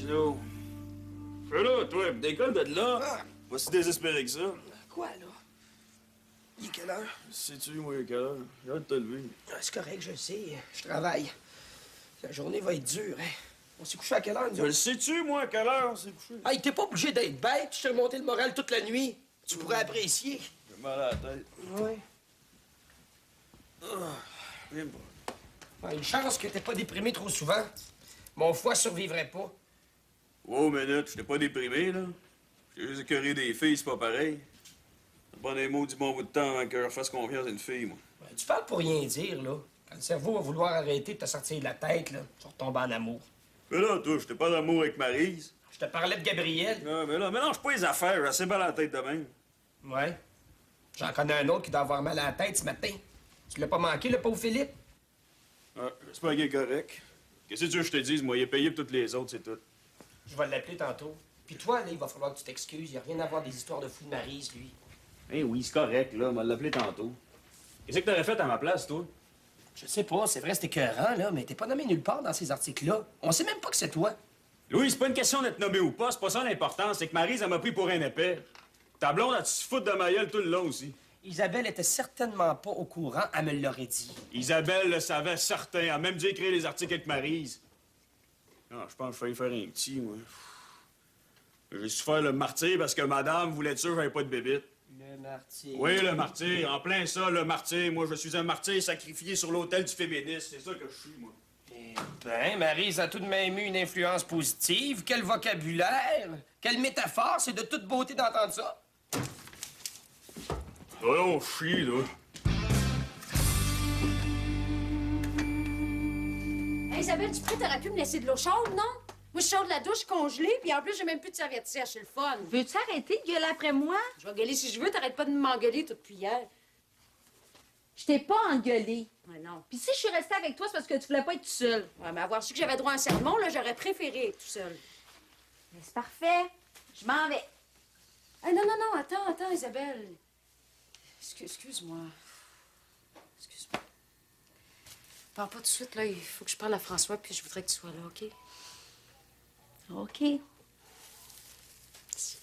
là. Fais là, toi, décolle de là. Ah. Pas si désespéré que ça. Quoi, là? Il est quelle heure? Sais-tu, moi, à quelle heure? J'ai hâte de te lever. Ah, c'est correct, je le sais. Je travaille. La journée va être dure, hein? On s'est couché à quelle heure, nous Je le autres? sais-tu, moi, à quelle heure on s'est couché? Hey, t'es pas obligé d'être bête. Je t'ai remonté le moral toute la nuit. Tu pourrais apprécier. J'ai mal à la tête. Oui. Viens pas. Une chance que t'es pas déprimé trop souvent. Mon foie survivrait pas. Wow, minute, je t'ai pas déprimé, là. J'ai juste écœuré des filles, c'est pas pareil. Ça prend des mots du bon bout de temps avant que je fasse confiance à une fille, moi. Ben, tu parles pour rien dire, là. Quand le cerveau va vouloir arrêter de te sortir de la tête, là, tu retombes en amour. Mais là, toi, j'étais pas d'amour avec Maryse. Je te parlais de Gabriel. Ah, mais là, mélange pas les affaires, j'ai assez mal à la tête de même. Ouais. J'en connais un autre qui doit avoir mal à la tête ce matin. Tu l'as pas manqué, le pauvre Philippe? Ah, j'espère qu'il est correct. Qu'est-ce que tu veux que je te dise, moi? Il est payé pour toutes les autres, c'est tout. Je vais l'appeler tantôt. Puis toi, là, il va falloir que tu t'excuses. Il n'y a rien à voir des histoires de fou de Maryse, lui. Eh oui, c'est correct, là. On va l'appeler tantôt. Qu'est-ce que t'aurais fait à ma place, toi? Je sais pas, c'est vrai, c'était écœurant, là, mais t'es pas nommé nulle part dans ces articles-là. On sait même pas que c'est toi. Louis, c'est pas une question d'être nommé ou pas, c'est pas ça l'important. C'est que Maryse, elle m'a pris pour un épais. Ta blonde, elle se fout de ma gueule tout le long aussi. Isabelle était certainement pas au courant, elle me l'aurait dit. Isabelle le savait certain. Elle a même dû écrire les articles avec Maryse. Non, je pense que je failli faire un petit, moi. J'ai su faire le martyr parce que madame voulait être sûre que j'avais pas de bébite. Le martyr. Oui, le martyr. En plein ça, le martyr. Moi, je suis un martyr sacrifié sur l'autel du féminisme. C'est ça que je suis, moi. Eh ben, Maryse a tout de même eu une influence positive. Quel vocabulaire! Quelle métaphore! C'est de toute beauté d'entendre ça. Oh, on chie, là. Hey, Isabelle, Dupré, t'aurais pu me laisser de l'eau chaude, non? Moi, je sors de la douche congelée, puis en plus, j'ai même plus de serviette sèche. C'est le fun. Veux-tu arrêter de gueuler après moi? Je vais gueuler si je veux. T'arrêtes pas de m'engueuler toute depuis hier. Je t'ai pas engueulée. Ouais, non. Puis si je suis restée avec toi, c'est parce que tu voulais pas être toute seule. Ouais, mais avoir su que j'avais droit à un sermon, là, j'aurais préféré être tout seul. Mais c'est parfait. Je m'en vais. Ah, non, non, non, attends, Isabelle. Excuse-moi. Excuse-moi. Pars pas tout de suite, là. Il faut que je parle à François, puis je voudrais que tu sois là, OK? OK. Merci.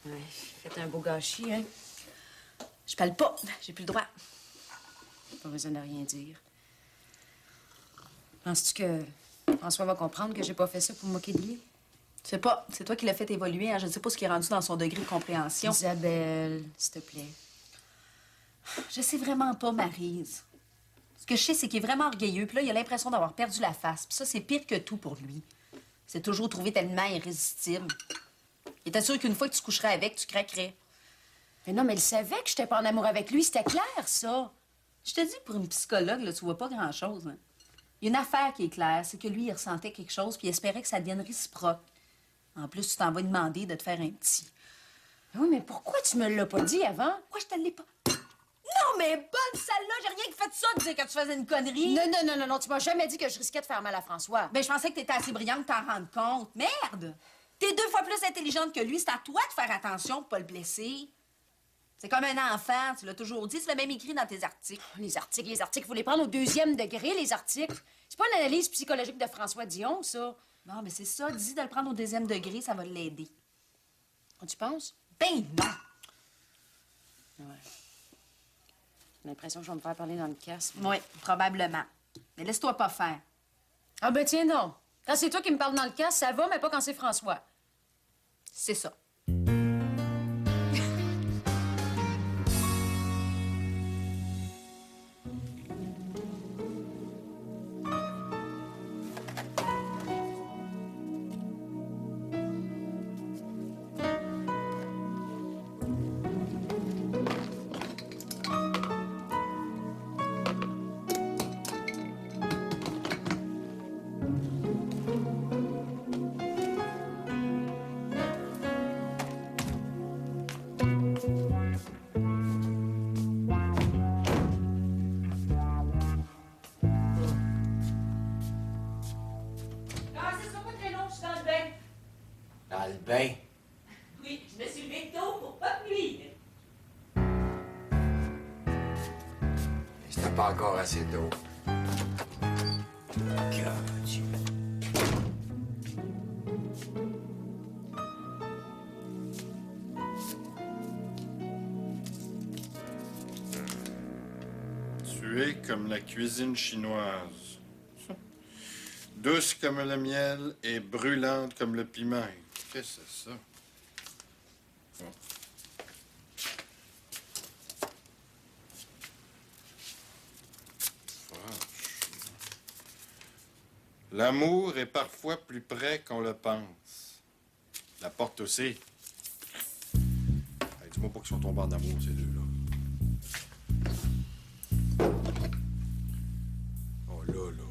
Ouais, faites un beau gâchis, hein? Je parle pas. J'ai plus le droit. Pas besoin de rien dire. Penses-tu que François va comprendre que j'ai pas fait ça pour me moquer de lui? Je sais pas. C'est toi qui l'as fait évoluer. Hein? Je ne sais pas ce qui est rendu dans son degré de compréhension. Isabelle, s'il te plaît. Je sais vraiment pas, Maryse. Ce que je sais, c'est qu'il est vraiment orgueilleux. Puis là, il a l'impression d'avoir perdu la face. Puis ça, c'est pire que tout pour lui. C'est toujours trouvé tellement irrésistible. Il était sûr qu'une fois que tu coucherais avec, tu craquerais. Mais non, mais il savait que j'étais pas en amour avec lui. C'était clair, ça. Je te dis, pour une psychologue, là, tu vois pas grand-chose. Hein? Il y a une affaire qui est claire, c'est que lui, il ressentait quelque chose, puis il espérait que ça devienne réciproque. En plus, tu t'en vas demander de te faire un petit. Oui, mais pourquoi tu me l'as pas dit avant? Pourquoi je te l'ai pas? Non, mais bonne celle-là, j'ai rien que fait de ça de dire que tu faisais une connerie. Non, tu m'as jamais dit que je risquais de faire mal à François. Ben, je pensais que t'étais assez brillante pour t'en rendre compte. Merde! T'es 2 fois plus intelligente que lui, c'est à toi de faire attention pour pas le blesser. C'est comme un enfant, tu l'as toujours dit, tu l'as même écrit dans tes articles. Les articles, faut les prendre au 2e degré, les articles. C'est pas une analyse psychologique de François Dion, ça. Non, mais c'est ça, dis de le prendre au 2e degré, ça va l'aider. Tu penses? Ben non! Ouais. J'ai l'impression que je vais me faire parler dans le casque. Oui, probablement. Mais laisse-toi pas faire. Ah ben tiens donc. Quand c'est toi qui me parles dans le casque, ça va, mais pas quand c'est François. C'est ça. Dans le bain. Oui, je me suis levée tôt pour pas de nuit. C'était pas encore assez tôt. God, Dieu. Tu es comme la cuisine chinoise. Douce comme le miel et brûlante comme le piment. Qu'est-ce que c'est ça? Oh. L'amour est parfois plus près qu'on le pense. La porte aussi. Hey, dis-moi pas qu'ils sont tombés en amour, ces deux-là. Oh là, là.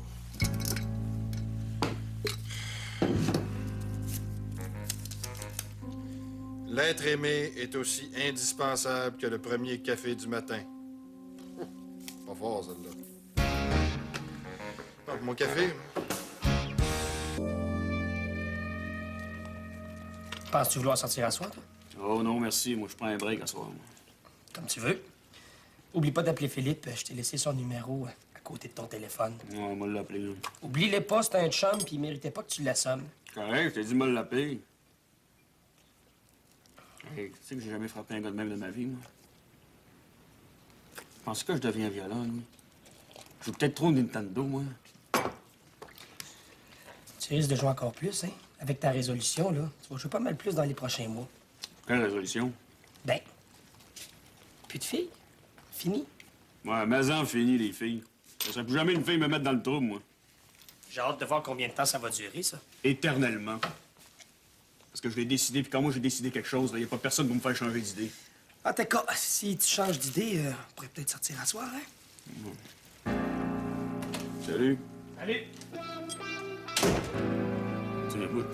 L'être aimé est aussi indispensable que le premier café du matin. Pas fort, celle-là. Ah, mon café? Penses-tu vouloir sortir à soir, toi? Oh non, merci. Moi, je prends un break à soir. Moi. Comme tu veux. Oublie pas d'appeler Philippe. Je t'ai laissé son numéro à côté de ton téléphone. Ouais, on va l'appeler. Là. Oublie-le pas, c'est un chum, puis il méritait pas que tu l'assommes. Correct, je t'ai dit de me l'appeler. Hey, tu sais que j'ai jamais frappé un gars de même de ma vie, moi. Penses-tu que je deviens violent, lui? Je joue peut-être trop au Nintendo, moi. Tu risques de jouer encore plus, hein? Avec ta résolution, là. Tu vas jouer pas mal plus dans les prochains mois. Quelle résolution? Ben, plus de filles. Fini. Ouais, mais en fini, les filles. Ça serait plus jamais une fille me mettre dans le trouble, moi. J'ai hâte de voir combien de temps ça va durer, ça. Éternellement. Parce que je l'ai décidé, puis quand moi j'ai décidé quelque chose, il n'y a pas personne pour me faire changer d'idée. En tout cas, si tu changes d'idée, on pourrait peut-être sortir à soir, hein? Salut. Allez! Tu m'écoutes?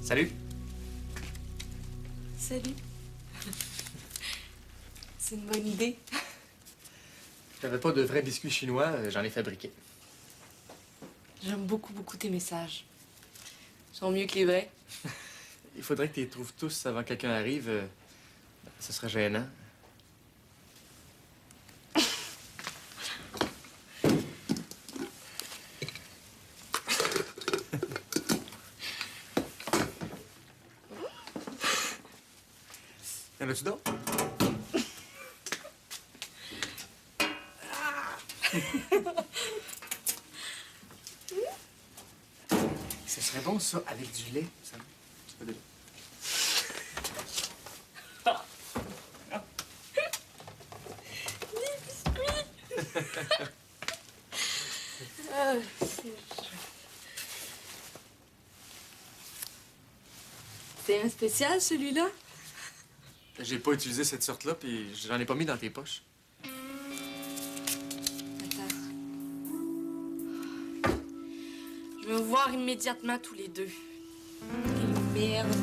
Salut. Salut. C'est une bonne idée. J'avais pas de vrais biscuits chinois, j'en ai fabriqué. J'aime beaucoup, beaucoup tes messages. Ils sont mieux que les vrais. Il faudrait que tu les trouves tous avant que quelqu'un arrive. Ce serait gênant. Y'en a-tu d'autres? Ce serait bon, ça, avec du lait. Ça. Tu peux déjà. Ah, c'est un spécial, celui-là? J'ai pas utilisé cette sorte-là, puis j'en ai pas mis dans tes poches. Attends. Je vais vous voir immédiatement tous les deux. Quelle merde.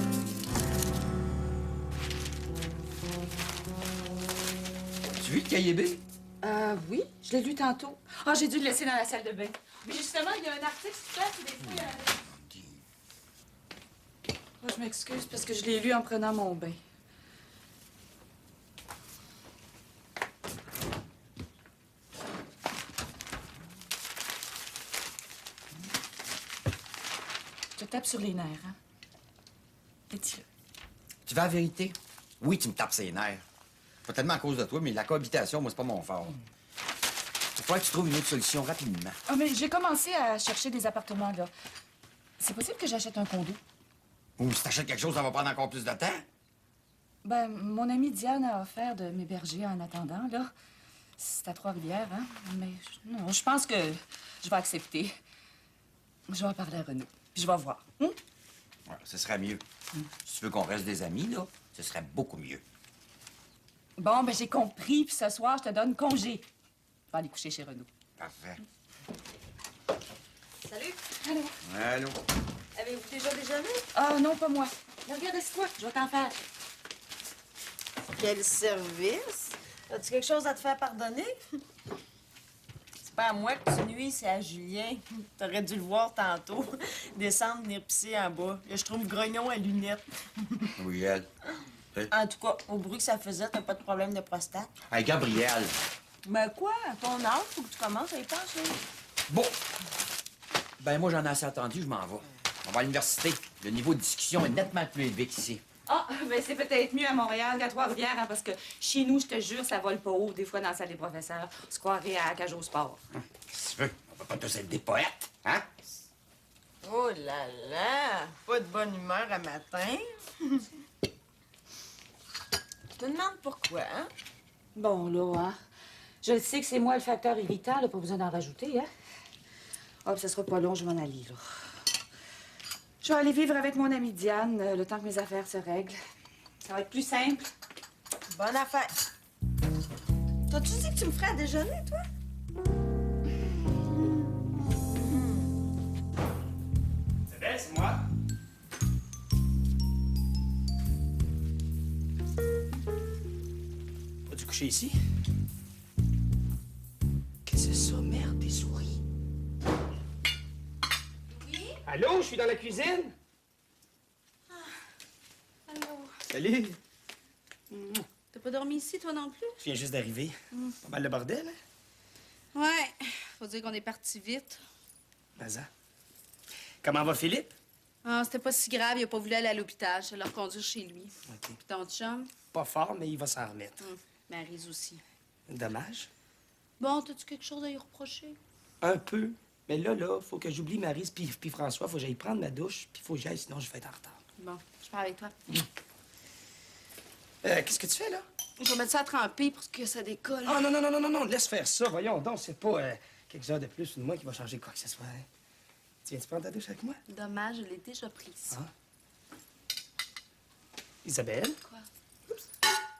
Tu vu le cahier B? Oui, je l'ai lu tantôt. Ah, j'ai dû le laisser dans la salle de bain. Mais justement, il y a un article super sur des fouilles à... Oh, je m'excuse parce que je l'ai lu en prenant mon bain. Je te tape sur les nerfs, hein? Dis-le. Tu veux la vérité? Oui, tu me tapes ses nerfs. Pas tellement à cause de toi, mais la cohabitation, moi, c'est pas mon fort. Il faut que tu trouves une autre solution rapidement. Ah, mais j'ai commencé à chercher des appartements, là. C'est possible que j'achète un condo? Ou si t'achètes quelque chose, ça va prendre encore plus de temps. Ben, mon amie Diane a offert de m'héberger en attendant, là. C'est à Trois-Rivières, hein? Mais non, je pense que je vais accepter. Je vais en parler à Renaud. Puis je vais voir. Ouais, ce serait mieux. Si tu veux qu'on reste des amis, là, ce serait beaucoup mieux. Bon, ben j'ai compris, puis ce soir, je te donne congé. Je vais aller coucher chez Renaud. Parfait. Salut. Allô? Allô? Avez-vous déjà déjeuné? Ah non, pas moi. Mais regarde, assieds-toi, je vais t'en faire. Quel service? As-tu quelque chose à te faire pardonner? C'est pas à moi que tu nuis, c'est à Julien. T'aurais dû le voir tantôt. Descendre, venir pisser en bas. Je trouve grognon à lunettes. Oui, elle. En tout cas, au bruit que ça faisait, t'as pas de problème de prostate. Hey, Gabrielle. Ben quoi? À ton âge, faut que tu commences à y penser. Bon. Ben, moi, j'en ai assez attendu, je m'en vais. On va à l'université. Le niveau de discussion est nettement plus élevé qu'ici. Ah, ben c'est peut-être mieux à Montréal qu'à Trois-Rivières, hein, parce que chez nous, je te jure, ça vole pas haut, des fois, dans la salle des professeurs. On se croirait à la cage au sport. Qu'est-ce que tu veux? On peut pas tous être des poètes, hein? Oh là là! Pas de bonne humeur à matin. Je me demande pourquoi, hein? Bon, là, hein? Je le sais que c'est moi le facteur irritant, là, pas besoin d'en rajouter, hein? Ah, puis ça sera pas long, je m'en aller, là. Je vais aller vivre avec mon amie Diane, le temps que mes affaires se règlent. Ça va être plus simple. Bonne affaire. T'as-tu dit que tu me ferais à déjeuner, toi? C'est bien, c'est moi. As-tu couché ici? Qu'est-ce que c'est ça? Merde, des souris. Oui? Allô, je suis dans la cuisine. Allô? Salut. T'as pas dormi ici, toi non plus? Je viens juste d'arriver. Pas mal de bordel, hein? Ouais. Faut dire qu'on est parti vite. Ben ça. Comment va Philippe? Ah, c'était pas si grave, il a pas voulu aller à l'hôpital. Je vais le reconduire chez lui. OK. Puis ton chum? Pas fort, mais il va s'en remettre. Maryse aussi. Dommage. Bon, t'as-tu quelque chose à y reprocher? Un peu. Mais là, faut que j'oublie Maryse puis François. Faut que j'aille prendre ma douche, puis faut que j'aille, sinon je vais être en retard. Bon, je parle avec toi. Qu'est-ce que tu fais, là? Je vais mettre ça à tremper pour que ça décolle. Ah, non, laisse faire ça. Voyons donc, c'est pas quelques heures de plus ou de moins qui va changer quoi que ce soit. Hein? Tu viens-tu prendre ta douche avec moi? Dommage, je l'ai déjà prise. Ah. Isabelle? Quoi?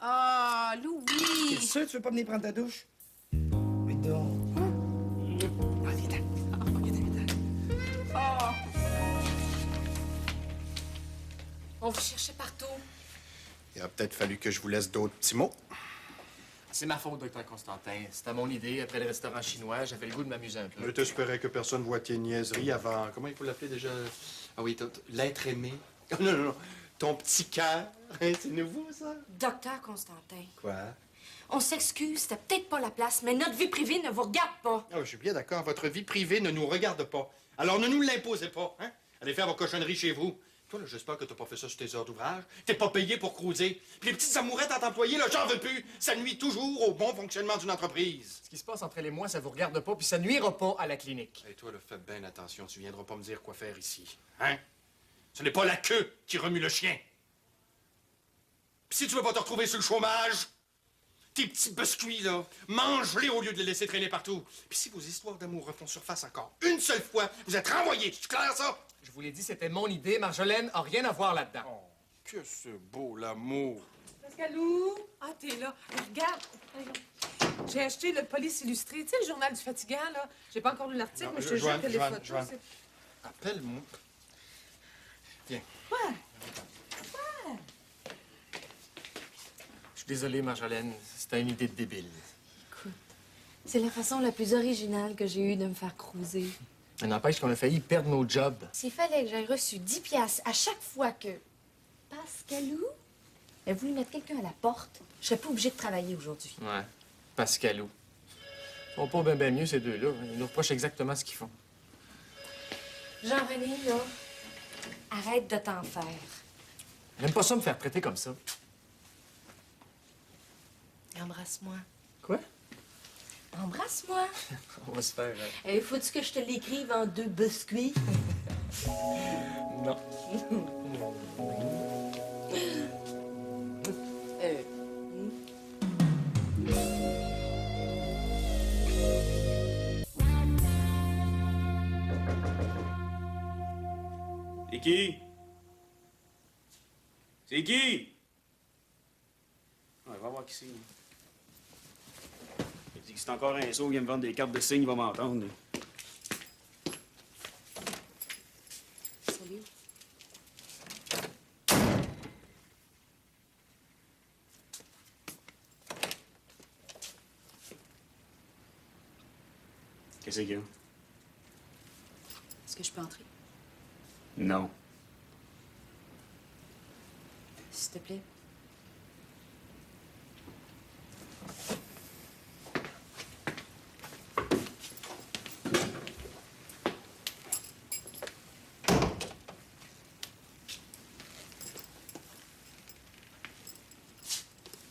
Ah, T'es Louis! sûr que tu veux pas venir prendre ta douche? Oui, donc. Ah, viens-t'en. Oh! On vous cherchait partout. Il a peut-être fallu que je vous laisse d'autres petits mots. C'est ma faute, docteur Constantin. C'était mon idée. Après le restaurant chinois, j'avais le goût de m'amuser un peu. Je t'espérais que personne voit tes niaiseries avant... Comment il faut l'appeler déjà? Ah oui, l'être aimé. Oh, non. Ton petit cœur. Hein, c'est nouveau, ça? Docteur Constantin, Quoi? on s'excuse, c'était peut-être pas la place, mais notre vie privée ne vous regarde pas. Ah, je suis bien d'accord. Votre vie privée ne nous regarde pas. Alors ne nous l'imposez pas, hein? Allez faire vos cochonneries chez vous. Toi, là, j'espère que t'as pas fait ça sur tes heures d'ouvrage. T'es pas payé pour cruiser. Puis les petites amourettes à t'employer, là, j'en veux plus. Ça nuit toujours au bon fonctionnement d'une entreprise. Ce qui se passe entre elle et moi, ça vous regarde pas, puis ça nuira pas à la clinique. Et toi, là, fais bien attention. Tu viendras pas me dire quoi faire ici. Hein? Ce n'est pas la queue qui remue le chien. Puis si tu veux pas te retrouver sur le chômage, tes petits biscuits, là, mange-les au lieu de les laisser traîner partout. Puis si vos histoires d'amour refont surface encore une seule fois, vous êtes renvoyés. C'est clair, ça? Je vous l'ai dit, c'était mon idée. Marjolaine a rien à voir là-dedans. Oh, que c'est beau, l'amour. Pascalou! Ah, t'es là. Regarde. J'ai acheté le Police illustré, tu sais, le journal du fatigant, là. J'ai pas encore lu l'article, Non, mais je te jure que les Joanne, photos, Joanne. c'est... Appelle-moi. Viens. Quoi? Je suis désolé, Marjolaine. C'était une idée de débile. C'est la façon la plus originale que j'ai eue de me faire cruiser. Mais n'empêche qu'on a failli perdre nos jobs. S'il fallait que j'aie reçu 10 piastres à chaque fois que Pascalou a voulu mettre quelqu'un à la porte, je serais pas obligée de travailler aujourd'hui. Ouais. Pascalou. Ils font pas bien mieux, ces deux-là. Ils nous reprochent exactement ce qu'ils font. Jean-René, là, arrête de t'en faire. J'aime pas ça me faire traiter comme ça. Embrasse-moi. Quoi? Embrasse-moi. On va se faire... Faut-tu que je te l'écrive en 2 biscuits? Non. Et qui? C'est qui? Ouais, va voir qui c'est. Il dit que c'est encore un saut qui vient me vendre des cartes de signe, il va m'entendre. Salut. Qu'est-ce qu'il y a? Est-ce que je peux entrer? Non. S'il te plaît.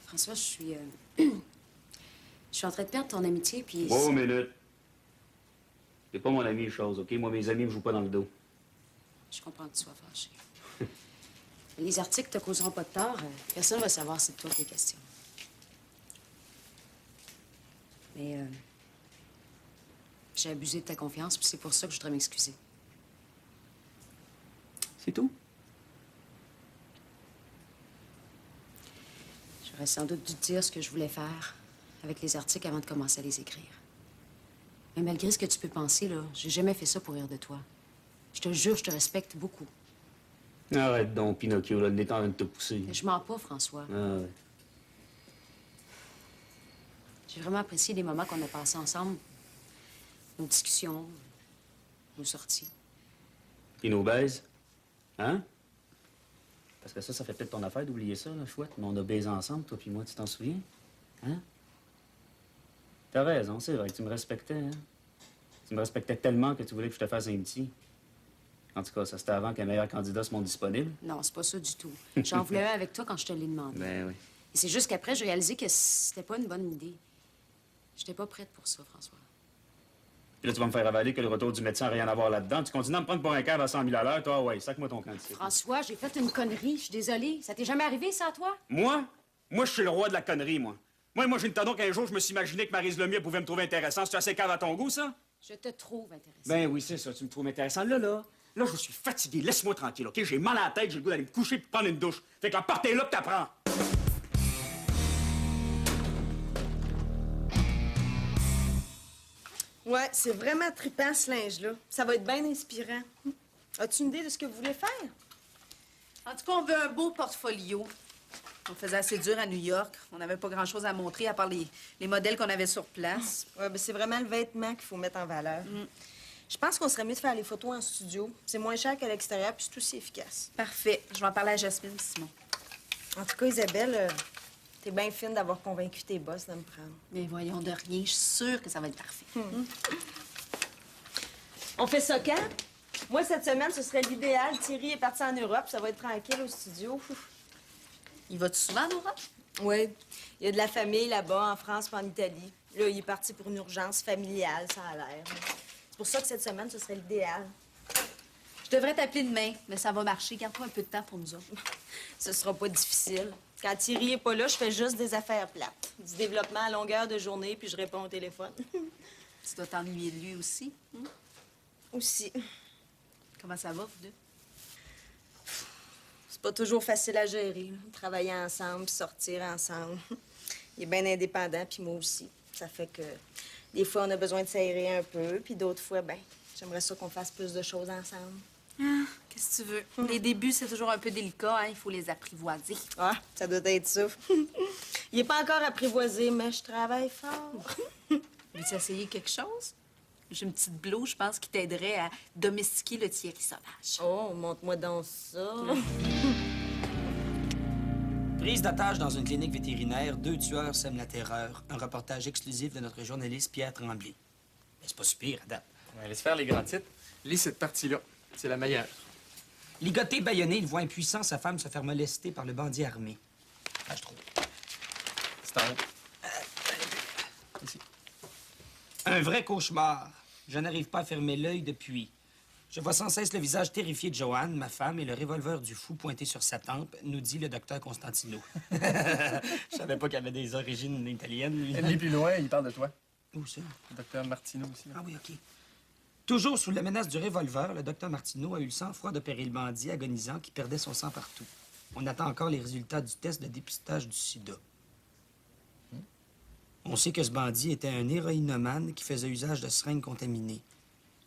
François, je suis je suis en train de perdre ton amitié, puis... Bon, minute. T'es pas mon ami, chose, OK? Moi, mes amis me jouent pas dans le dos. Je comprends que tu sois fâché. Les articles te causeront pas de tort. Personne va savoir c'est de toi qu'il est question. Mais j'ai abusé de ta confiance, puis c'est pour ça que je voudrais m'excuser. C'est tout? J'aurais sans doute dû te dire ce que je voulais faire avec les articles avant de commencer à les écrire. Mais malgré ce que tu peux penser, là, j'ai jamais fait ça pour rire de toi. Je te jure, je te respecte beaucoup. Arrête donc, Pinocchio, là, le nez est en train de te pousser. Mais je mens pas, François. Ah ouais. J'ai vraiment apprécié les moments qu'on a passés ensemble. Nos discussions, nos sorties. Puis nos baises? Hein? Parce que ça fait peut-être ton affaire d'oublier ça, là, chouette. Mais on a baisé ensemble, toi puis moi, tu t'en souviens? Hein? T'as raison, c'est vrai que tu me respectais, hein? Tu me respectais tellement que tu voulais que je te fasse un petit. En tout cas, ça c'était avant qu'un meilleur candidat se montre disponible. Non, c'est pas ça du tout. J'en voulais un avec toi quand je te l'ai demandé. Ben oui. Et c'est juste qu'après, j'ai réalisé que c'était pas une bonne idée. J'étais pas prête pour ça, François. Puis là, tu vas me faire avaler que le retour du médecin n'a rien à voir là-dedans. Tu continues à me prendre pour un cave à 100 000 à l'heure, toi? Ouais, sac-moi ton candidat. François, j'ai fait une connerie. Je suis désolée. Ça t'est jamais arrivé, ça, à toi? Moi? Moi, je suis le roi de la connerie, moi. Moi, j'ai une tendon qu'un jour, je me suis imaginé que Maryse Lemieux pouvait me trouver intéressant. C'est assez cave à ton goût, ça? Je te trouve intéressant. Ben oui, c'est ça, tu me trouves intéressant. Là, je suis fatigué. Laisse-moi tranquille, OK? J'ai mal à la tête, j'ai le goût d'aller me coucher puis prendre une douche. Fait que là, partez là, puis t'apprends. Ouais, c'est vraiment trippant, ce linge-là. Ça va être bien inspirant. As-tu une idée de ce que vous voulez faire? En tout cas, on veut un beau portfolio. On faisait assez dur à New York. On n'avait pas grand-chose à montrer à part les modèles qu'on avait sur place. Ouais, ben c'est vraiment le vêtement qu'il faut mettre en valeur. Je pense qu'on serait mieux de faire les photos en studio. C'est moins cher qu'à l'extérieur, puis c'est aussi efficace. Parfait. Je vais en parler à Jasmine, Simon. En tout cas, Isabelle, t'es bien fine d'avoir convaincu tes boss de me prendre. Mais voyons de rien. Je suis sûre que ça va être parfait. On fait ça quand? Moi, cette semaine, ce serait l'idéal. Thierry est parti en Europe, ça va être tranquille au studio. Il va-tu souvent en Europe? Oui. Il y a de la famille là-bas, en France puis en Italie. Là, il est parti pour une urgence familiale, ça a l'air. C'est pour ça que cette semaine, ce serait l'idéal. Je devrais t'appeler demain, mais ça va marcher. Garde-toi un peu de temps pour nous autres. Ce sera pas difficile. Quand Thierry est pas là, je fais juste des affaires plates. Du développement à longueur de journée, puis je réponds au téléphone. Tu dois t'ennuyer de lui aussi. Aussi. Comment ça va, vous deux? C'est pas toujours facile à gérer. Travailler ensemble, puis sortir ensemble. Il est bien indépendant, puis moi aussi. Ça fait que des fois, on a besoin de s'aérer un peu, puis d'autres fois, ben, j'aimerais ça qu'on fasse plus de choses ensemble. Ah, qu'est-ce que tu veux? Les débuts, c'est toujours un peu délicat, hein? Il faut les apprivoiser. Ah, ça doit être ça. Il est pas encore apprivoisé, mais je travaille fort. Veux-tu essayer quelque chose? J'ai une petite blouse, je pense, qui t'aiderait à domestiquer le Thierry sauvage. Oh, montre-moi donc ça. Prise d'otage dans une clinique vétérinaire, 2 tueurs sèment la terreur. Un reportage exclusif de notre journaliste Pierre Tremblay. Mais c'est pas si pire, à date. Ouais, laisse faire les grands titres. Lis cette partie-là. C'est la meilleure. Ligoté, bâillonné, il voit impuissant sa femme se faire molester par le bandit armé. Page 3. C'est en haut. Ici. Un vrai cauchemar. Je n'arrive pas à fermer l'œil depuis. Je vois sans cesse le visage terrifié de Joanne, ma femme, et le revolver du fou pointé sur sa tempe, nous dit le docteur Constantino. Je savais pas qu'il avait des origines italiennes, lui. Lis plus loin, il parle de toi. Où ça? Le docteur Martineau aussi. Ah oui, OK. Toujours sous la menace du revolver, le docteur Martineau a eu le sang-froid d'opérer le bandit agonisant qui perdait son sang partout. On attend encore les résultats du test de dépistage du sida. On sait que ce bandit était un héroïnomane qui faisait usage de seringues contaminées.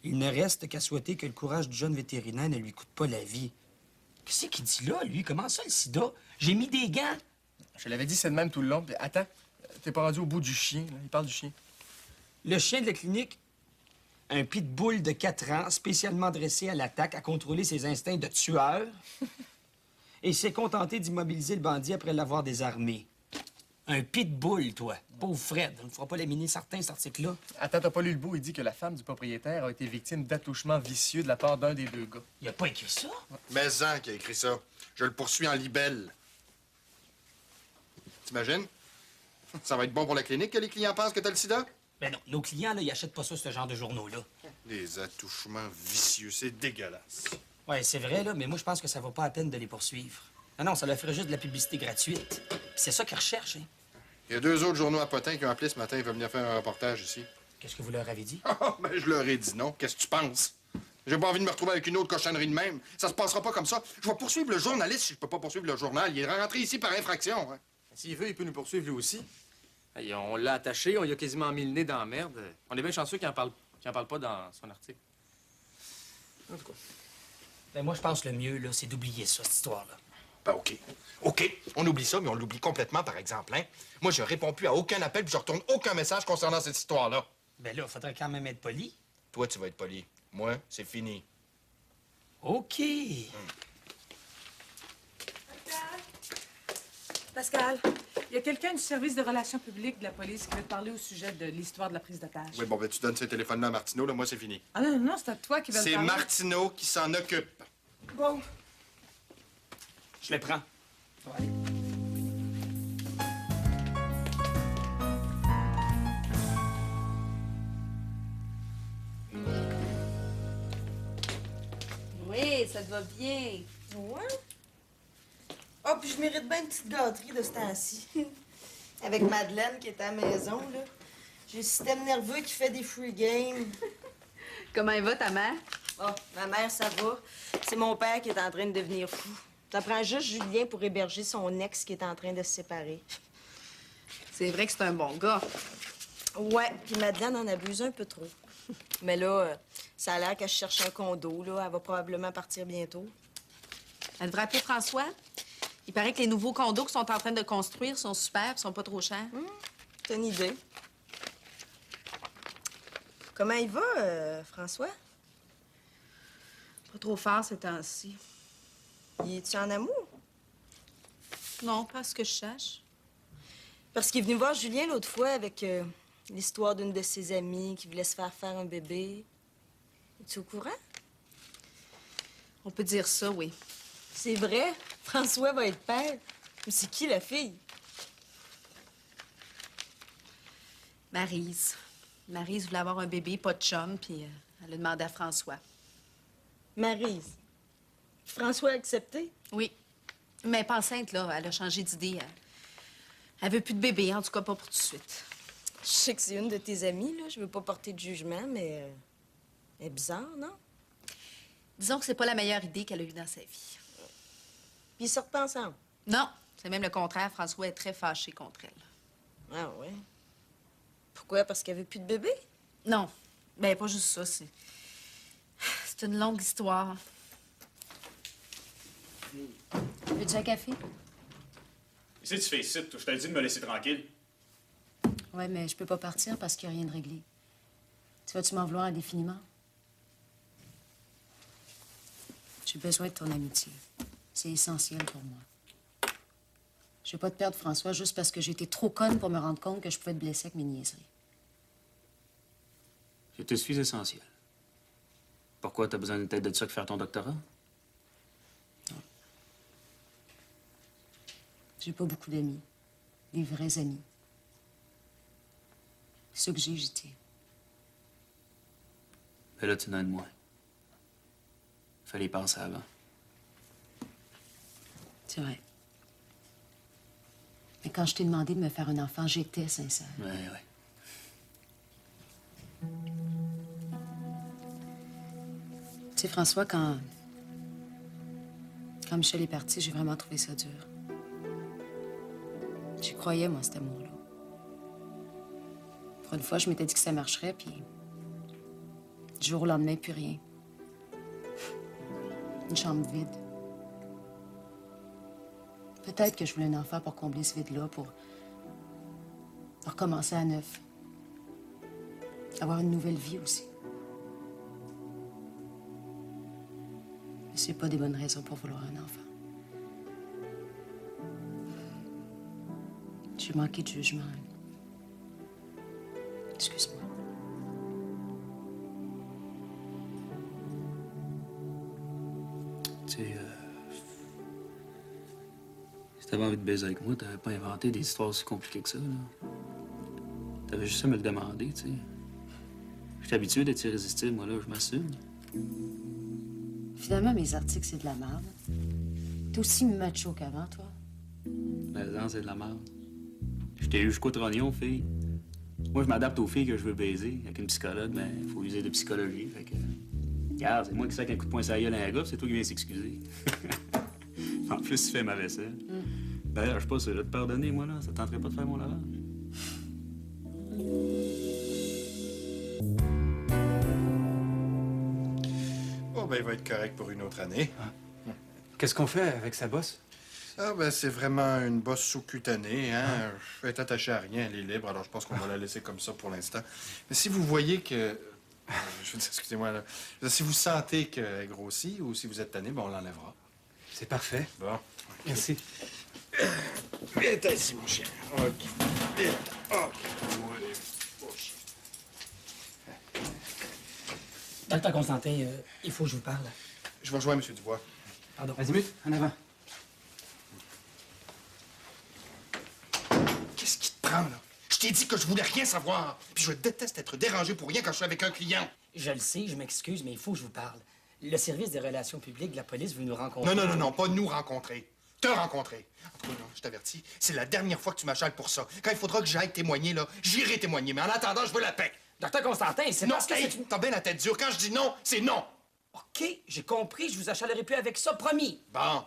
Il ne reste qu'à souhaiter que le courage du jeune vétérinaire ne lui coûte pas la vie. Qu'est-ce qu'il dit là, lui? Comment ça, le sida? J'ai mis des gants. Je l'avais dit, c'est de même tout le long. Puis attends, t'es pas rendu au bout du chien, là. Il parle du chien. Le chien de la clinique, un pitbull de 4 ans, spécialement dressé à l'attaque, à contrôler ses instincts de tueur, et s'est contenté d'immobiliser le bandit après l'avoir désarmé. Un pitbull, toi. Pauvre Fred. On ne fera pas laminer certains, cet article-là. Attends, t'as pas lu le bout? Il dit que la femme du propriétaire a été victime d'attouchements vicieux de la part d'un des deux gars. Il a pas écrit ça? Maison qui a écrit ça. Je le poursuis en libelle. T'imagines? Ça va être bon pour la clinique que les clients pensent que t'as le sida? Ben non, nos clients, là, ils achètent pas ça, ce genre de journaux-là. Des attouchements vicieux, c'est dégueulasse. Ouais, c'est vrai, là, mais moi, je pense que ça vaut pas la peine de les poursuivre. Non, ça leur ferait juste de la publicité gratuite. Puis c'est ça qu'ils recherchent, hein. Il y a 2 autres journaux à Potin qui ont appelé ce matin. Ils veulent venir faire un reportage ici. Qu'est-ce que vous leur avez dit? Oh, ben, je leur ai dit non. Qu'est-ce que tu penses? J'ai pas envie de me retrouver avec une autre cochonnerie de même. Ça se passera pas comme ça. Je vais poursuivre le journaliste si je peux pas poursuivre le journal. Il est rentré ici par infraction. Hein. S'il veut, il peut nous poursuivre lui aussi. Hey, on l'a attaché, on lui a quasiment mis le nez dans la merde. On est bien chanceux qu'il en parle pas dans son article. En tout cas. Ben moi, je pense que le mieux, là, c'est d'oublier ça, cette histoire-là. Ben, OK. OK. On oublie ça, mais on l'oublie complètement, par exemple, hein? Moi, je réponds plus à aucun appel puis je retourne aucun message concernant cette histoire-là. Ben là, faudrait quand même être poli. Toi, tu vas être poli. Moi, c'est fini. OK. Pascal, il y a quelqu'un du service de relations publiques de la police qui veut te parler au sujet de l'histoire de la prise d'otage. Oui, bon, ben, tu donnes ces téléphones-là à Martineau, là, moi, c'est fini. Ah non, non, c'est à toi qui veux le C'est parler. Martineau qui s'en occupe. Bon. Je le prends. Ouais. Oui, ça te va bien. Ouais. Ah, puis je mérite bien une petite gâterie de ce temps-ci. Avec Madeleine qui est à la maison, là. J'ai le système nerveux qui fait des free games. Comment elle va, ta mère? Ah, ma mère, ça va. C'est mon père qui est en train de devenir fou. Ça prend juste Julien pour héberger son ex qui est en train de se séparer. C'est vrai que c'est un bon gars. Ouais, puis Madeleine en abuse un peu trop. Mais là, ça a l'air qu'elle cherche un condo, là. Elle va probablement partir bientôt. Elle devrait appeler François. Il paraît que les nouveaux condos qu'ils sont en train de construire sont super, sont pas trop chers. T'as une idée? Comment il va, François? Pas trop fort ces temps-ci. Il est-tu en amour? Non, pas à ce que je sache. Parce qu'il est venu voir Julien l'autre fois avec l'histoire d'une de ses amies qui voulait se faire faire un bébé. Es-tu au courant? On peut dire ça, oui. C'est vrai? François va être père. Mais c'est qui, la fille? Maryse. Maryse voulait avoir un bébé, pas de chum, puis elle a demandé à François. Maryse. François a accepté? Oui. Mais pas enceinte, là. Elle a changé d'idée. Elle veut plus de bébé, en tout cas pas pour tout de suite. Je sais que c'est une de tes amies, là. Je veux pas porter de jugement, mais elle est bizarre, non? Disons que c'est pas la meilleure idée qu'elle a eue dans sa vie. Puis ils sortent pas ensemble? Non, c'est même le contraire. François est très fâché contre elle. Ah ouais? Pourquoi? Parce qu'elle veut plus de bébé? Non. Ben, pas juste ça. C'est une longue histoire. Veux-tu un café? Qu'est-ce que tu fais ici? Je t'ai dit de me laisser tranquille. Ouais, mais je peux pas partir parce qu'il n'y a rien de réglé. Tu vas-tu m'en vouloir indéfiniment? J'ai besoin de ton amitié. C'est essentiel pour moi. Je vais pas te perdre, François, juste parce que j'ai été trop conne pour me rendre compte que je pouvais te blesser avec mes niaiseries. Je te suis essentiel. Pourquoi t'as besoin d'une tête de ça que faire ton doctorat? J'ai pas beaucoup d'amis. Des vrais amis. Ceux que j'ai tire. Mais là, tu n'en as de moins. Fallait y penser avant. C'est vrai. Mais quand je t'ai demandé de me faire un enfant, j'étais sincère. Ouais. Tu sais, François, quand Quand Michel est parti, j'ai vraiment trouvé ça dur. J'y croyais, moi, cet amour-là. Pour une fois, je m'étais dit que ça marcherait, puis du jour au lendemain, plus rien. Une chambre vide. Peut-être que je voulais un enfant pour combler ce vide-là, pour recommencer à neuf. Avoir une nouvelle vie aussi. Mais c'est pas des bonnes raisons pour vouloir un enfant. J'ai manqué de jugement. Excuse-moi. Tu sais, si t'avais envie de baiser avec moi, t'avais pas inventé des histoires aussi compliquées que ça, là. T'avais juste à me le demander, tu sais. Je suis habitué d'être irrésistible, moi, là, je m'assume. Finalement, mes articles, c'est de la merde. T'es aussi macho qu'avant, toi. Mais non, c'est de la merde. Je t'ai eu jusqu'au trognon, fille. Moi, je m'adapte aux filles que je veux baiser. Avec une psychologue, ben, il faut user de psychologie. Fait que. Regarde, c'est moi qui sais qu'un coup de poing sur la gueule à un gars, c'est toi qui viens s'excuser. En plus, tu fais ma vaisselle. D'ailleurs, je sais pas, c'est là de pardonner, moi, là. Ça tenterait pas de faire mon lavage. Oh, ben, il va être correct pour une autre année. Qu'est-ce qu'on fait avec sa bosse? Ah, ben, c'est vraiment une bosse sous-cutanée, hein. Elle est attachée à rien, elle est libre, alors je pense qu'on va la laisser comme ça pour l'instant. Mais si vous voyez que... Je veux dire, excusez-moi, là. Si vous sentez qu'elle grossit ou si vous êtes tanné, ben, on l'enlèvera. C'est parfait. Bon. Merci. Viens ici, mon chien. OK. Viens. OK. Bon chien. Docteur Constantin, il faut que je vous parle. Je vais rejoindre M. Dubois. Pardon. Azimut, en avant. Qu'est-ce qui te prend, là? Je t'ai dit que je voulais rien savoir. Puis je déteste être dérangé pour rien quand je suis avec un client. Je le sais, je m'excuse, mais il faut que je vous parle. Le service des relations publiques de la police veut nous rencontrer. Non, pas nous rencontrer. Te rencontrer. En tout cas, là, je t'avertis, c'est la dernière fois que tu m'achales pour ça. Quand il faudra que j'aille témoigner, là, j'irai témoigner. Mais en attendant, je veux la paix. Docteur Constantin, c'est Non, parce que hey, c'est une... t'as bien la tête dure. Quand je dis non, c'est non. OK, j'ai compris, je vous achalerai plus avec ça, promis. Bon.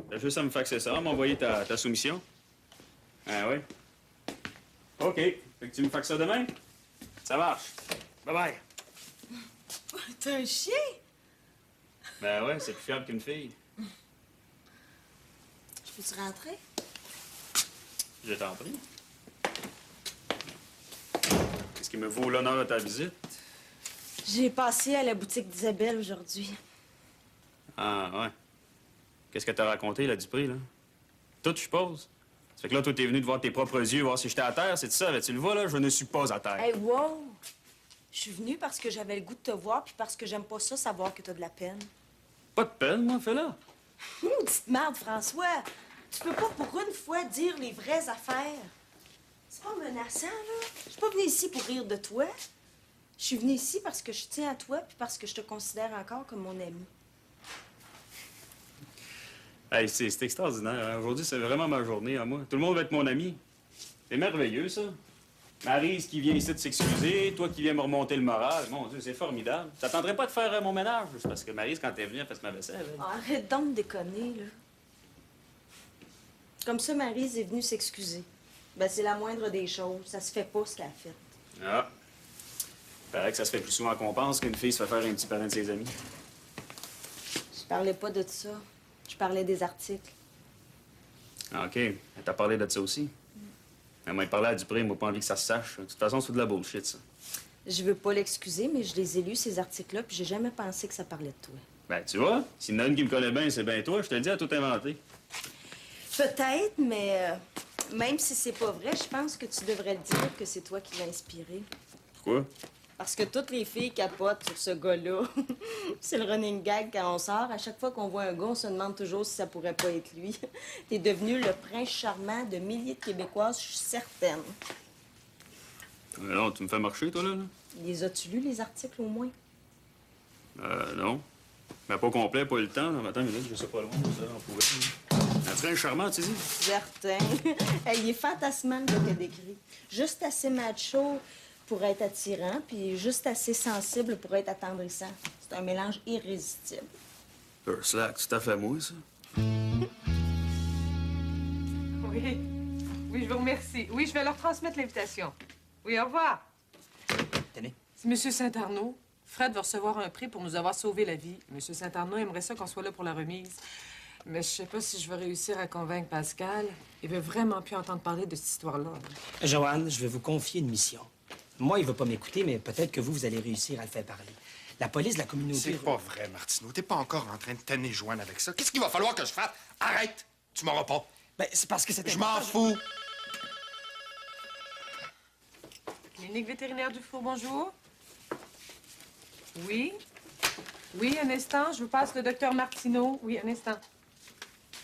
T'as juste à me faxer ça, m'envoyer ta soumission. Ah oui? OK. Fait que tu me faxes ça demain? Ça marche. Bye-bye. T'es un chien? Ben ouais, c'est plus fiable qu'une fille. Je peux-tu rentrer? Je t'en prie. Qu'est-ce qui me vaut l'honneur de ta visite? J'ai passé à la boutique d'Isabelle aujourd'hui. Ah, ouais. Qu'est-ce que t'as raconté, là, Dupré, là? Tout, je suppose? Ça fait que là, toi, t'es venu de voir tes propres yeux, voir si j'étais à terre, c'est ça? Tu le vois, là? Je ne suis pas à terre. Hey, wow! Je suis venue parce que j'avais le goût de te voir, puis parce que j'aime pas ça, savoir que t'as de la peine. Pas de peine, moi, fais-la. Petite merde, François! Tu peux pas pour une fois dire les vraies affaires. C'est pas menaçant, là. Je suis pas venue ici pour rire de toi. Je suis venue ici parce que je tiens à toi, puis parce que je te considère encore comme mon ami. Hey, c'est extraordinaire. Hein? Aujourd'hui, c'est vraiment ma journée à moi. Tout le monde va être mon ami. C'est merveilleux, ça. Maryse qui vient ici de s'excuser, toi qui viens me remonter le moral. Mon Dieu, c'est formidable. Ça tenterait pas de faire mon ménage, juste parce que Maryse, quand elle est venue, elle fait ma vaisselle. Elle. Ah, arrête donc de déconner, là. Comme ça, Maryse est venue s'excuser. Ben, c'est la moindre des choses. Ça se fait pas, ce qu'elle a fait. Ah. Il paraît que ça se fait plus souvent qu'on pense qu'une fille se fait faire un petit parrain de ses amis. Je parlais pas de ça. Je parlais des articles. Ah, OK. Elle t'a parlé de ça aussi. Elle m'a parlé à Dupré, moi, pas envie que ça se sache. De toute façon, c'est de la bullshit, ça. Je veux pas l'excuser, mais je les ai lus, ces articles-là, puis j'ai jamais pensé que ça parlait de toi. Ben, tu vois, s'il y en a une qui me connaît bien, c'est bien toi. Je te le dis à tout inventer. Peut-être, mais même si c'est pas vrai, je pense que tu devrais le dire que c'est toi qui l'as inspiré. Pourquoi? Parce que toutes les filles capotent sur ce gars-là. C'est le running gag quand on sort. À chaque fois qu'on voit un gars, on se demande toujours si ça pourrait pas être lui. T'es devenu le prince charmant de milliers de Québécoises, je suis certaine. Non, tu me fais marcher, toi, là? Les as-tu lus, les articles, au moins? Non. Mais pas complet, pas eu le temps. Non, attends une minute, je sais pas loin, ça, on pouvait. Un train charmant, tu dis? Certain. Hey, il est fantasmal, le gars décrit. Juste assez macho pour être attirant, puis juste assez sensible pour être attendrissant. C'est un mélange irrésistible. Slack, c'est tout à fait moi, ça. Oui. Oui, je vous remercie. Oui, je vais leur transmettre l'invitation. Oui, au revoir. Tenez. C'est M. Saint-Arnaud. Fred va recevoir un prix pour nous avoir sauvé la vie. M. Saint-Arnaud aimerait ça qu'on soit là pour la remise. Mais je sais pas si je vais réussir à convaincre Pascal. Il veut vraiment plus entendre parler de cette histoire-là. Joanne, je vais vous confier une mission. Moi, il va pas m'écouter, mais peut-être que vous allez réussir à le faire parler. La police de la communauté... C'est pas vrai, Martineau. T'es pas encore en train de tanner Joanne avec ça. Qu'est-ce qu'il va falloir que je fasse? Arrête! Tu m'auras pas. Ben, c'est parce que c'était... Je m'en fous. Clinique vétérinaire du Four, bonjour. Oui? Oui, un instant. Je vous passe le docteur Martineau. Oui, un instant.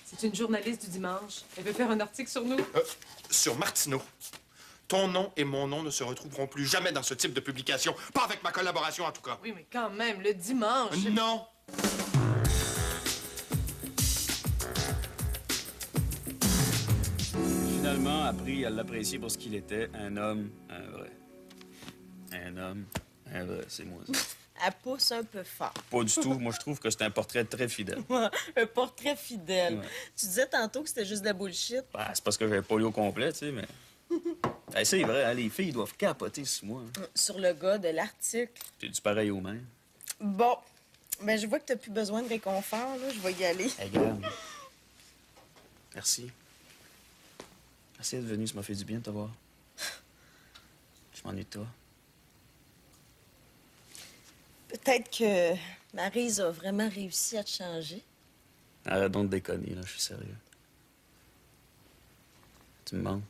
C'est une journaliste du Dimanche. Elle veut faire un article sur nous. Sur Martineau. Ton nom et mon nom ne se retrouveront plus jamais dans ce type de publication. Pas avec ma collaboration, en tout cas. Oui, mais quand même, le Dimanche... Non! Finalement, appris à l'apprécier pour ce qu'il était, un homme, un vrai. Un homme, un vrai, c'est moi, ça. Elle pousse un peu fort. Pas du tout. Moi, je trouve que c'est un portrait très fidèle. Un portrait fidèle. Ouais. Tu disais tantôt que c'était juste de la bullshit. Ben, c'est parce que j'avais pas lu au complet, tu sais, mais... Hey, c'est vrai, hein, les filles doivent capoter sur moi. Hein. Sur le gars de l'article. C'est du pareil au même. Bon. Ben, je vois que t'as plus besoin de réconfort, là. Je vais y aller. Hey, regarde. Merci. Merci d'être venu, ça m'a fait du bien de te voir. Je m'ennuie de toi. Peut-être que Maryse a vraiment réussi à te changer. Arrête donc de déconner, là, je suis sérieux. Tu me manques?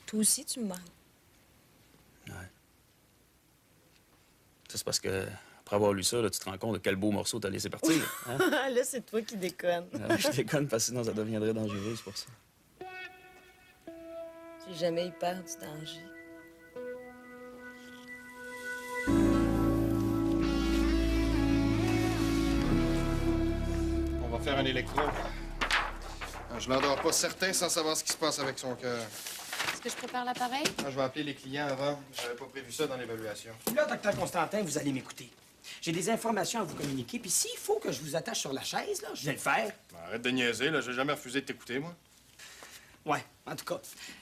Toi aussi, tu me manques. Ouais. Ça, c'est parce que, après avoir lu ça, là, tu te rends compte de quel beau morceau t'as laissé partir. Hein? Là, c'est toi qui déconnes. Je déconne parce que sinon, ça deviendrait dangereux, c'est pour ça. J'ai jamais eu peur du danger. On va faire un électro. Je n'endors pas certain sans savoir ce qui se passe avec son cœur. Est-ce que je prépare l'appareil? Je vais appeler les clients avant. J'avais pas prévu ça dans l'évaluation. Là, docteur Constantin, vous allez m'écouter. J'ai des informations à vous communiquer, puis s'il faut que je vous attache sur la chaise, là, je vais le faire. Arrête de niaiser, là. J'ai jamais refusé de t'écouter, moi. Ouais, en tout cas,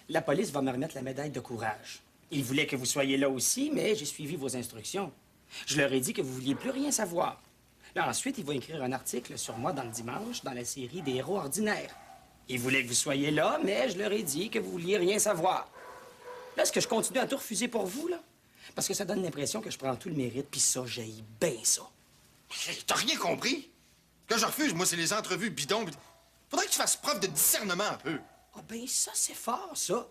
la police va me remettre la médaille de courage. Ils voulaient que vous soyez là aussi, mais j'ai suivi vos instructions. Je leur ai dit que vous vouliez plus rien savoir. Là, ensuite, ils vont écrire un article sur moi dans le Dimanche, dans la série des héros ordinaires. Ils voulaient que vous soyez là, mais je leur ai dit que vous vouliez rien savoir. Là, est-ce que je continue à tout refuser pour vous, là? Parce que ça donne l'impression que je prends tout le mérite, puis ça, j'haïs bien ça. T'as rien compris? Que je refuse, moi, c'est les entrevues bidons. Faudrait que tu fasses preuve de discernement un peu. Ah ben ça, c'est fort, ça.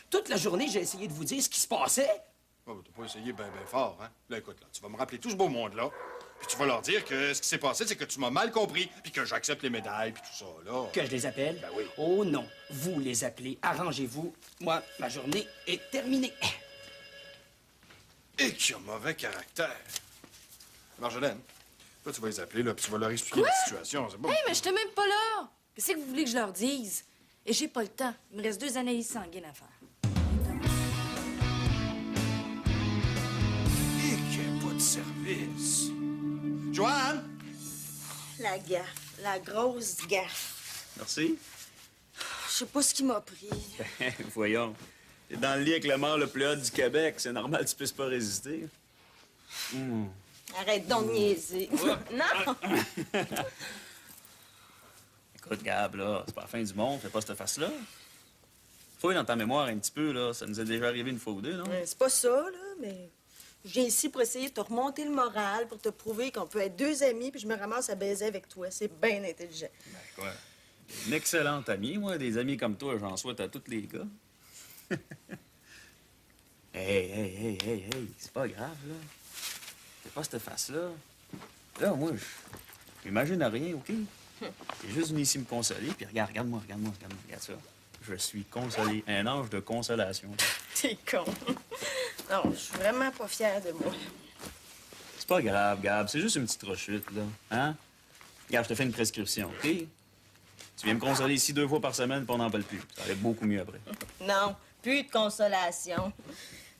Toute la journée, j'ai essayé de vous dire ce qui se passait. Oh, t'as pas essayé ben fort, hein? Là, écoute, là, tu vas me rappeler tout ce beau monde-là, puis tu vas leur dire que ce qui s'est passé, c'est que tu m'as mal compris, puis que j'accepte les médailles, puis tout ça, là. Que je les appelle? Ben oui. Oh non, vous les appelez. Arrangez-vous. Moi, ma journée est terminée. Et qui a mauvais caractère. Marjolaine, toi, tu vas les appeler, là, puis tu vas leur expliquer la situation, c'est bon? Hey, mais j'étais même pas là! Qu'est-ce que vous voulez que je leur dise? Et j'ai pas le temps. Il me reste 2 analyses sanguines à faire. Et qu'il n'y ait pas de service. Joanne! La gaffe. La grosse gaffe. Merci. Je sais pas ce qui m'a pris. Voyons. T'es dans le lit avec le mort le plus hot du Québec. C'est normal que tu puisses pas résister. Arrête donc de niaiser. Non! Écoute, Gab, là, c'est pas la fin du monde. Fais pas cette face-là. Fouille dans ta mémoire un petit peu, là. Ça nous est déjà arrivé une fois ou deux, non? C'est pas ça, là, mais je viens ici pour essayer de te remonter le moral, pour te prouver qu'on peut être 2 amis, puis je me ramasse à baiser avec toi. C'est bien intelligent. Ben, quoi? Une excellente amie, moi. Des amis comme toi, j'en souhaite à tous les gars. Hey, c'est pas grave, là. Fais pas cette face-là. Là, moi, j'imagine rien, OK? J'ai juste venu ici me consoler, puis regarde-moi, regarde ça. Je suis consolé. Un ange de consolation. T'es con. Non, je suis vraiment pas fière de moi. C'est pas grave, Gab. C'est juste une petite rechute, là. Hein? Gab, je te fais une prescription, OK? Tu viens me consoler ici 2 fois par semaine, puis on n'en parle plus. Ça va être beaucoup mieux après. Non, plus de consolation.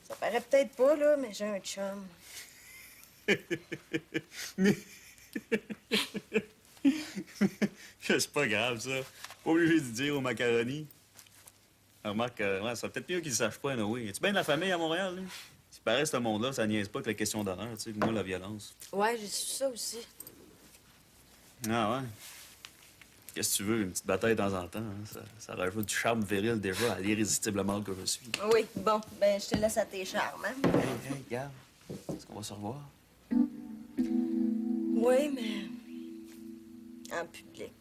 Ça paraît peut-être pas, là, mais j'ai un chum. C'est pas grave, ça. Pas obligé de dire aux macaronis. Remarque, ouais, ça peut-être mieux qu'ils ne sachent pas, Noé. Es-tu bien de la famille à Montréal, lui? Ce qui paraît, ce monde-là, ça niaise pas que la question d'honneur, tu sais, que moi, la violence. Ouais, j'ai su ça aussi. Ah ouais? Qu'est-ce que tu veux? Une petite bataille de temps en temps, hein? Ça rajoute du charme viril déjà à l'irrésistible mâle que je suis. Oui, bon, ben je te laisse à tes charmes, hein? Hey, regarde. Est-ce qu'on va se revoir? Oui, mais... en public.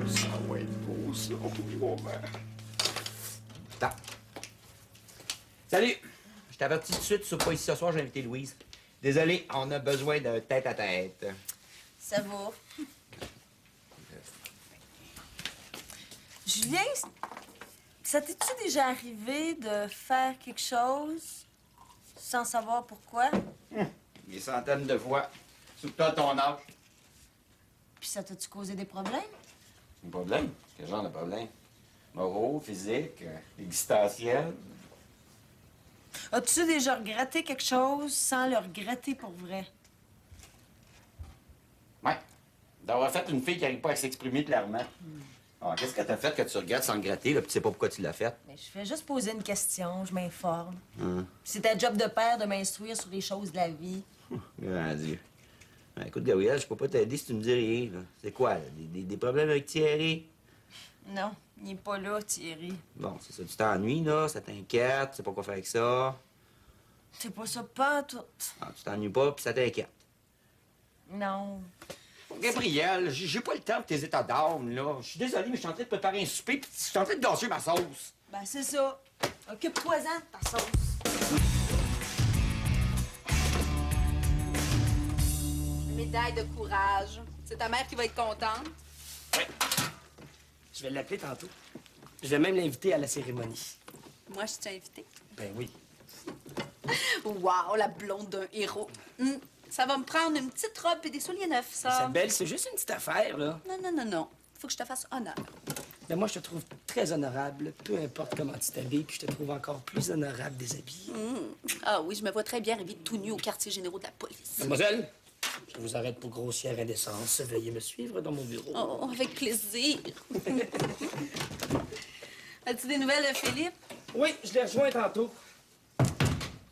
Ça va être beau, ça. Oh, ben. Salut! Je t'avertis tout de suite, tu seras pas ici ce soir, j'ai invité Louise. Désolé, on a besoin d'un tête-à-tête. Ça va. Julien, ça t'est-tu déjà arrivé de faire quelque chose sans savoir pourquoi? Des centaines de fois. Surtout à ton âge. Puis ça t'a-tu causé des problèmes? Un problème? Quel genre de problème? Moraux, physiques, existentiels? As-tu déjà regretté quelque chose sans le regretter pour vrai? Ouais. D'avoir fait une fille qui n'arrive pas à s'exprimer clairement. Alors, qu'est-ce que t'as fait que tu regrettes sans le gratter, là, puis tu sais pas pourquoi tu l'as fait? Mais je fais juste poser une question, je m'informe. Hum. C'est ta job de père de m'instruire sur les choses de la vie. Grand Dieu. Ben, écoute, Gabriel, je peux pas t'aider si tu me dis rien, là. C'est quoi, là? Des problèmes avec Thierry? Non, il n'est pas là, Thierry. Bon, c'est ça. Tu t'ennuies, là? Ça t'inquiète? Tu sais pas quoi faire avec ça? C'est pas ça, pas tout. Ah, tu t'ennuies pas, puis ça t'inquiète. Non. Gabriel, j'ai pas le temps pour tes états d'âme, là. Je suis désolé, mais je suis en train de préparer un souper, puis je suis en train de gâcher ma sauce. Ben, c'est ça. Occupe-toi-en de ta sauce. Médaille de courage. C'est ta mère qui va être contente. Oui. Je vais l'appeler tantôt. Je vais même l'inviter à la cérémonie. Moi, je t'ai invité. Ben oui. Wow, la blonde d'un héros. Ça va me prendre une petite robe et des souliers neufs, ça. Isabelle, c'est juste une petite affaire, là. Non, non, non, non. Faut que je te fasse honneur. Ben moi, je te trouve très honorable, peu importe comment tu t'habilles, puis je te trouve encore plus honorable déshabillée. Ah oui, je me vois très bien arriver tout nu au quartier généraux de la police. Mademoiselle, je vous arrête pour grossière indécence. Veuillez me suivre dans mon bureau. Oh, avec plaisir. As-tu des nouvelles de Philippe? Oui, je l'ai rejoint tantôt.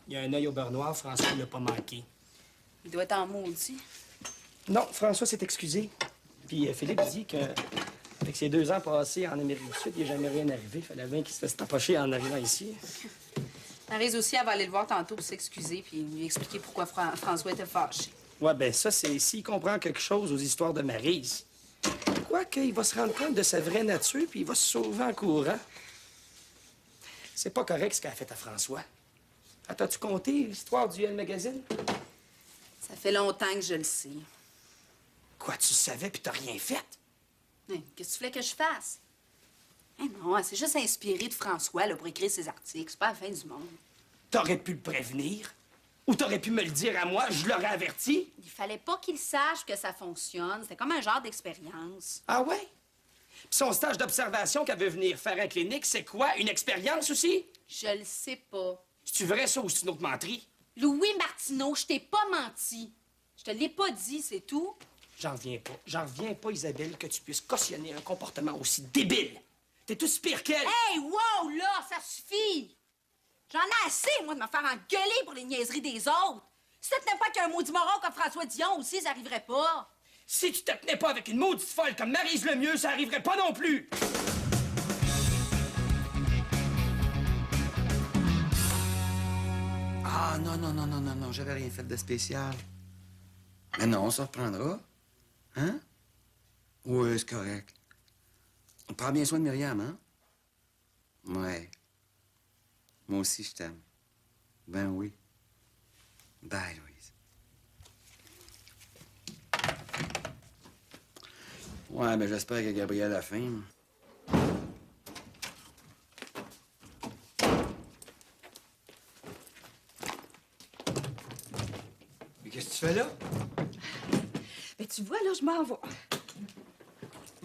Il y a un œil au beurre noir, François ne l'a pas manqué. Il doit être en maudit. Non, François s'est excusé. Puis Philippe dit que, avec ses 2 ans passés en Amérique du Sud, il n'est jamais rien arrivé. Il fallait bien qu'il se fasse tapocher en arrivant ici. Maryse aussi, elle va aller le voir tantôt pour s'excuser puis lui expliquer pourquoi François était fâché. Ouais, ben ça, c'est s'il comprend quelque chose aux histoires de Maryse. Quoique, il va se rendre compte de sa vraie nature, puis il va se sauver en courant. C'est pas correct ce qu'elle a fait à François. T'as-tu compté l'histoire du Elle Magazine? Ça fait longtemps que je le sais. Quoi, tu savais puis t'as rien fait? Hein, qu'est-ce que tu voulais que je fasse? Hein, non, elle s'est juste inspirée de François là, pour écrire ses articles. C'est pas la fin du monde. T'aurais pu le prévenir. Ou t'aurais pu me le dire à moi, je l'aurais averti. Il fallait pas qu'il sache que ça fonctionne. C'était comme un genre d'expérience. Ah ouais? Puis son stage d'observation qu'elle veut venir faire à clinique, c'est quoi? Une expérience aussi? Je le sais pas. C'est-tu vrai ça ou c'est une autre menterie? Louis Martineau, je t'ai pas menti. Je te l'ai pas dit, c'est tout. J'en reviens pas. J'en reviens pas, Isabelle, que tu puisses cautionner un comportement aussi débile. T'es tout pire qu'elle. Hey, wow, là, ça suffit! J'en ai assez, moi, de me faire engueuler pour les niaiseries des autres. Si ça tenait pas qu'un maudit moron comme François Dion aussi, ça arriverait pas. Si tu te tenais pas avec une maudite folle comme Maryse Lemieux, ça arriverait pas non plus. Ah, non, j'avais rien fait de spécial. Mais non, on se reprendra. Hein? Oui, c'est correct. Prends bien soin de Myriam, hein? Ouais. Moi aussi, je t'aime. Ben oui. Bye, Louise. Ouais, mais j'espère que Gabriel a faim. Mais qu'est-ce que tu fais là? Ben, tu vois, là, je m'en vais.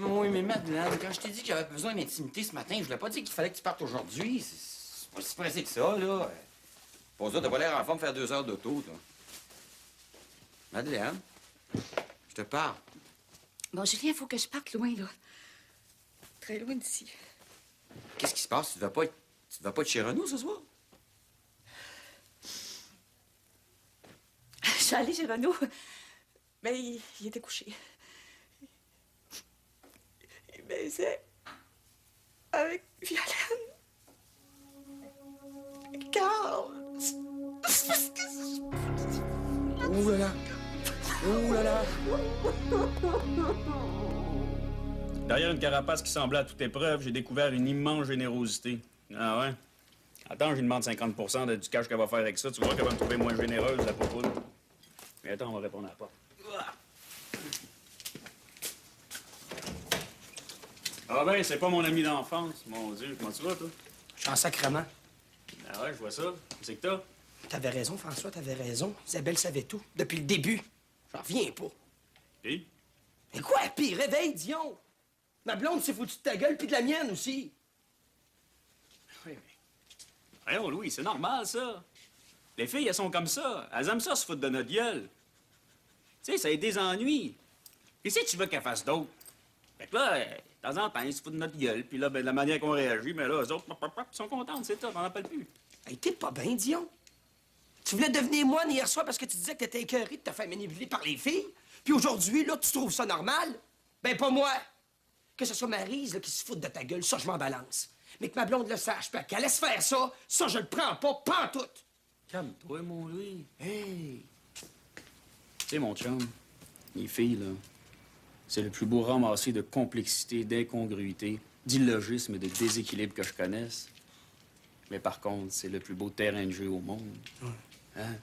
Oui, mais Madeleine, quand je t'ai dit que j'avais besoin d'intimité ce matin, je voulais pas dire qu'il fallait que tu partes aujourd'hui. C'est pas si pressé que ça, là. Pour ça, t'as pas l'air en forme de faire 2 heures d'auto, toi. Madeleine, je te parle. Bon, Julien, il faut que je parte loin, là. Très loin d'ici. Qu'est-ce qui se passe? Tu vas pas être chez Renaud ce soir? Je suis allée chez Renaud, mais il était couché. Il baisait avec Violaine. Carl. Ouh là là! Ouh là là! Derrière une carapace qui semblait à toute épreuve, j'ai découvert une immense générosité. Ah ouais? Attends, je lui demande 50 du cash qu'elle va faire avec ça. Tu vois qu'elle va me trouver moins généreuse, la popoule. Mais attends, on va répondre à la porte. Ah ben, c'est pas mon ami d'enfance. Mon Dieu, comment tu vas, toi? Je suis en sacrement. Ah ouais, je vois ça. C'est que t'as? T'avais raison, François, t'avais raison. Isabelle savait tout, depuis le début. J'en reviens pas. Et? Mais quoi, pis réveille, Dion! Ma blonde s'est foutue de ta gueule, puis de la mienne aussi. Oui, mais... Voyons, Louis, c'est normal, ça. Les filles, elles sont comme ça. Elles aiment ça, se foutre de notre gueule. Tu sais, ça a des ennuis. Qu'est-ce que tu veux qu'elles fassent d'autre? Fait que là, de temps en temps, ils se foutent de notre gueule. Puis là, ben, de la manière qu'on réagit, mais là, eux autres, ils sont contentes, c'est ça, t'en rappelles plus. Hey, t'es pas bien, Dion. Tu voulais devenir moine hier soir parce que tu disais que t'étais écœuré de te faire manipuler par les filles. Puis aujourd'hui, là, tu trouves ça normal? Ben, pas moi. Que ce soit Maryse là, qui se foute de ta gueule, ça, je m'en balance. Mais que ma blonde le sache, pas qu'elle laisse faire ça, ça, je le prends pas en tout. Calme-toi, mon Louis. Hey! Tu sais, mon chum, les filles, là, c'est le plus beau ramassé de complexité, d'incongruité, d'illogisme et de déséquilibre que je connaisse. Mais par contre, c'est le plus beau terrain de jeu au monde. Hein?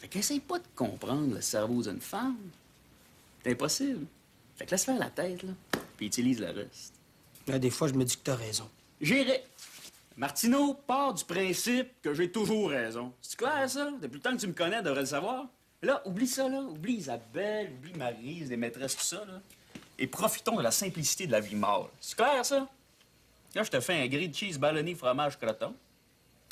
Fait qu'essaye pas de comprendre le cerveau d'une femme. C'est impossible. Fait que laisse faire la tête, là, puis utilise le reste. Là, des fois, je me dis que t'as raison. J'irai. Martineau part du principe que j'ai toujours raison. C'est clair, ça? Depuis le temps que tu me connais, tu devrais le savoir. Là, oublie ça, là. Oublie Isabelle, oublie Maryse, les maîtresses, tout ça, là. Et profitons de la simplicité de la vie mâle. C'est clair, ça? Là, je te fais un grilled cheese ballonné fromage croton.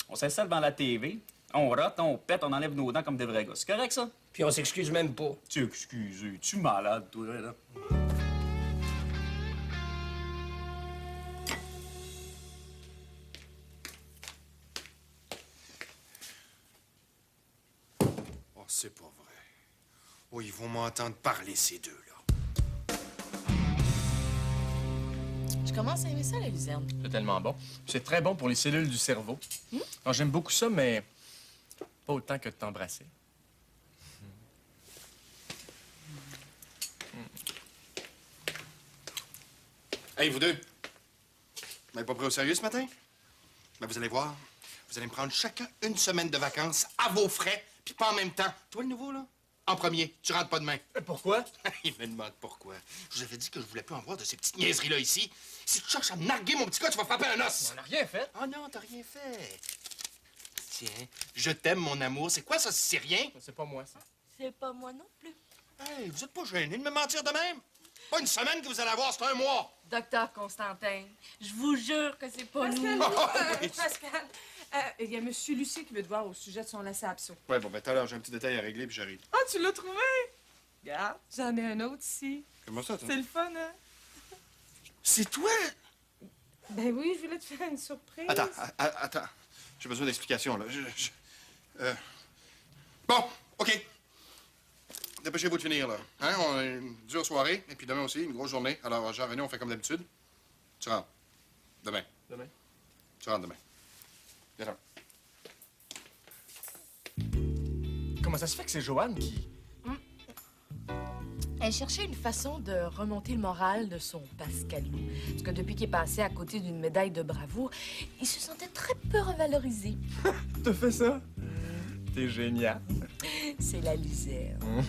On s'installe devant la TV. On rote, on pète, on enlève nos dents comme des vrais gars. C'est correct, ça? Puis on s'excuse même pas. Tu excuses, tu malade, toi, là. Oh, c'est pas vrai. Oh, ils vont m'entendre parler, ces deux-là. Je commence à aimer ça, la luzerne. C'est tellement bon. C'est très bon pour les cellules du cerveau. Alors, j'aime beaucoup ça, mais pas autant que de t'embrasser. Hey, vous deux. Vous m'avez pas pris au sérieux ce matin? Ben, vous allez voir. Vous allez me prendre chacun une semaine de vacances à vos frais, puis pas en même temps. Toi, le nouveau, là? En premier, tu rentres pas demain. Pourquoi? Il me demande pourquoi. Je vous avais dit que je voulais plus en voir de ces petites niaiseries-là ici. Si tu cherches à me narguer, mon petit gars, tu vas frapper un os. On n'a rien fait. Oh non, t'as rien fait. Tiens, je t'aime, mon amour. C'est quoi ça, si c'est rien? C'est pas moi, ça. C'est pas moi non plus. Hey, vous êtes pas gêné de me mentir de même? Pas une semaine que vous allez avoir, c'est un mois. Docteur Constantin, je vous jure que c'est pas nous. Pascal, il y a M. Lucier qui veut te voir au sujet de son lassabso. Ouais, bon, ben, tout à l'heure, j'ai un petit détail à régler, puis j'arrive. Ah, tu l'as trouvé? Regarde, j'en ai un autre ici. Comment ça, toi? C'est le fun, hein? C'est toi? Ben oui, je voulais te faire une surprise. Attends. J'ai besoin d'explications, là. Bon, OK. Dépêchez-vous de finir, là. Hein? On a une dure soirée, et puis demain aussi, une grosse journée. Alors, Jean-René, on fait comme d'habitude. Tu rentres. Demain. Demain? Tu rentres demain. Viens là. Comment ça se fait que c'est Joanne qui... Elle cherchait une façon de remonter le moral de son Pascalou. Parce que depuis qu'il est passé à côté d'une médaille de bravoure, il se sentait très peu revalorisé. T'as fait ça? T'es génial. C'est la luzerne.